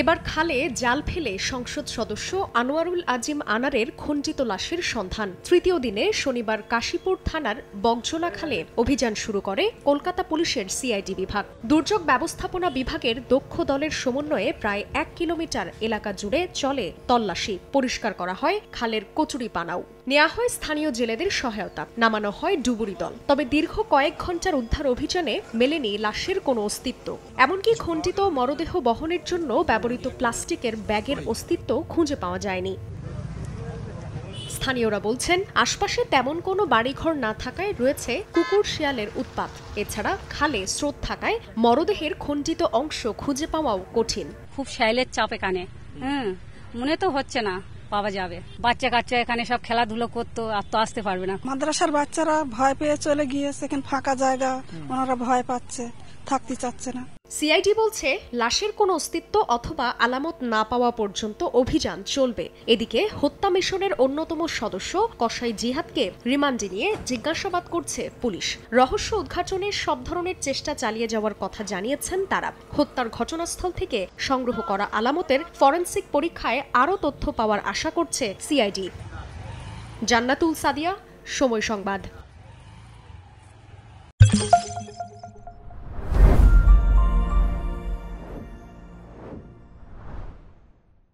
এবার খালে জাল ফেলে সংসদ সদস্য আনোয়ারুল আজিম আনারের খণ্ডিত লাশের সন্ধান। তৃতীয় দিনে শনিবার কাশীপুর থানার বগজোলা খালে অভিযান শুরু করে কলকাতা পুলিশের সিআইডি বিভাগ। দুর্যোগ ব্যবস্থাপনা বিভাগের দক্ষ দলের সমন্বয়ে প্রায় 1 কিলোমিটার এলাকা জুড়ে চলে তল্লাশি। পরিষ্কার করা হয় খালের কচুরিপানাও। নেওয়া হয় স্থানীয় জেলেদের সহায়তা, নামানো হয় ডুবুরি দল। তবে দীর্ঘ কয়েক ঘন্টার উদ্ধার অভিযানে মেলেনি লাশের কোনো অস্তিত্ব। এমনকি খণ্ডিত মরদেহ বহনের জন্য ব্যবহৃত প্লাস্টিকের ব্যাগের অস্তিত্ব খুঁজে পাওয়া যায়নি। স্থানীয়রা বলছেন, আশপাশে তেমন কোনো বাড়িঘর না থাকায় রয়েছে কুকুর শিয়ালের উৎপাত। এছাড়া খালে স্রোত থাকায় মরদেহের খণ্ডিত অংশ খুঁজে পাওয়াও কঠিন। খুব শিয়ালের চাপে কানে মনে তো হচ্ছে না পাওয়া যাবে। বাচ্চা কাচ্চা এখানে সব খেলাধুলো করতো, আর তো আসতে পারবে না। মাদ্রাসার বাচ্চারা ভয় পেয়ে চলে গিয়েছে, এখানে ফাঁকা জায়গা, ওনারা ভয় পাচ্ছে, থাকতে চাচ্ছে না। সিআইডি বলছে, লাশের কোনো অস্তিত্ব অথবা আলামত না পাওয়া পর্যন্ত অভিযান চলবে। এদিকে হত্যা মিশনের অন্যতম সদস্য কসাই জিহাদকে রিমান্ডে নিয়ে জিজ্ঞাসাবাদ করছে পুলিশ। রহস্য উদ্ঘাটনে সব ধরনের চেষ্টা চালিয়ে যাওয়ার কথা জানিয়েছেন তারা। হত্যার ঘটনাস্থল থেকে সংগ্রহ করা আলামতের ফরেনসিক পরীক্ষায় আরও তথ্য পাওয়ার আশা করছে সিআইডি। জান্নাতুল সাদিয়া, সময় সংবাদ।